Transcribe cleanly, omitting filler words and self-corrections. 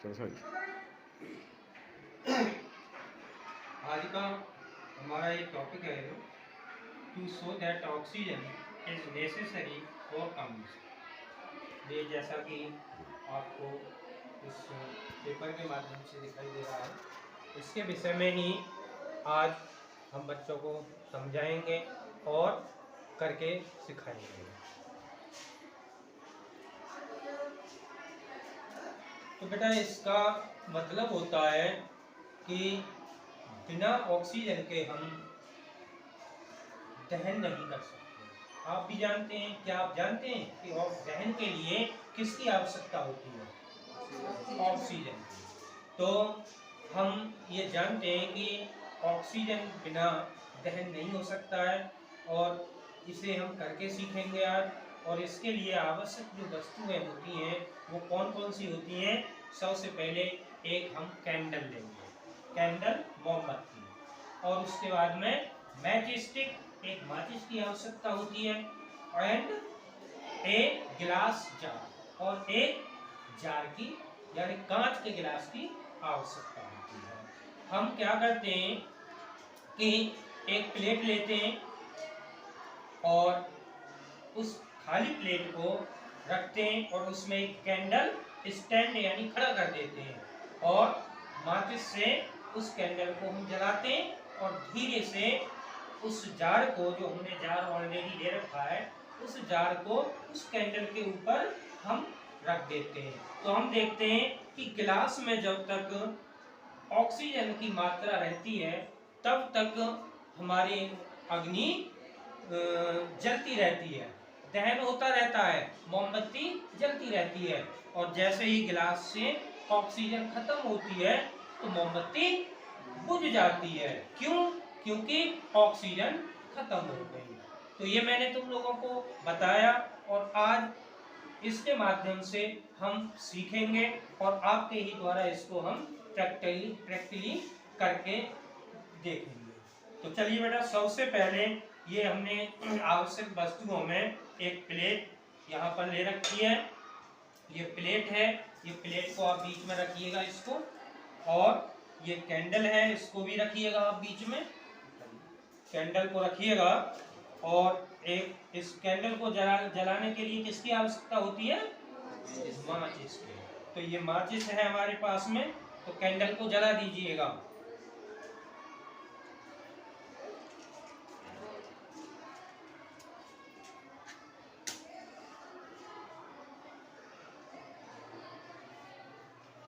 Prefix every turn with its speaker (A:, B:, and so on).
A: आज का हमारा ये टॉपिक है to show that oxygen is necessary for communication. ये जैसा कि आपको इस पेपर के माध्यम से दिखाई दे रहा है, इसके विषय में ही आज हम बच्चों को समझाएंगे और करके सिखाएंगे। तो बेटा इसका मतलब होता है कि बिना ऑक्सीजन के हम दहन नहीं कर सकते। आप भी जानते हैं, क्या आप जानते हैं कि दहन के लिए किसकी आवश्यकता होती है? ऑक्सीजन की। तो हम ये जानते हैं कि ऑक्सीजन बिना दहन नहीं हो सकता है और इसे हम करके सीखेंगे आज। और इसके लिए आवश्यक जो वस्तुएं होती हैं वो कौन कौन सी होती हैं? सबसे पहले एक हम कैंडल लेंगे, कैंडल मोमबत्ती, और उसके बाद में मैच स्टिक, एक माचिस की आवश्यकता होती है, एंड एक गिलास जार, और एक जार की यानी कांच के गिलास की आवश्यकता होती है। हम क्या करते हैं कि एक प्लेट लेते हैं और उस खाली प्लेट को रखते हैं और उसमें एक कैंडल स्टैंड यानी खड़ा कर देते हैं और माचिस से उस कैंडल को हम जलाते हैं और धीरे से उस जार को, जो हमने जार ऑलरेडी ले रखा है, उस जार को उस कैंडल के ऊपर हम रख देते हैं। तो हम देखते हैं कि गिलास में जब तक ऑक्सीजन की मात्रा रहती है तब तक हमारी अग्नि जलती रहती है, दहन होता रहता है, मोमबत्ती जलती रहती है। और जैसे ही गिलास से ऑक्सीजन खत्म होती है तो मोमबत्ती बुझ जाती है। क्यों? क्योंकि ऑक्सीजन खत्म हो गई। तो ये मैंने तुम लोगों को बताया और आज इसके माध्यम से हम सीखेंगे और आपके ही द्वारा इसको हम प्रैक्टिकली करके देखेंगे। तो चलिए बेटा, सबसे पहले ये हमने आवश्यक वस्तुओं में एक प्लेट यहाँ पर ले रखी है। ये प्लेट है, ये प्लेट को आप बीच में रखिएगा इसको, और ये कैंडल है, इसको भी रखिएगा आप बीच में, कैंडल को रखिएगा। और एक इस कैंडल को जलाने के लिए किसकी आवश्यकता होती है? माचिस की। तो ये माचिस है हमारे पास में, तो कैंडल को जला दीजिएगा।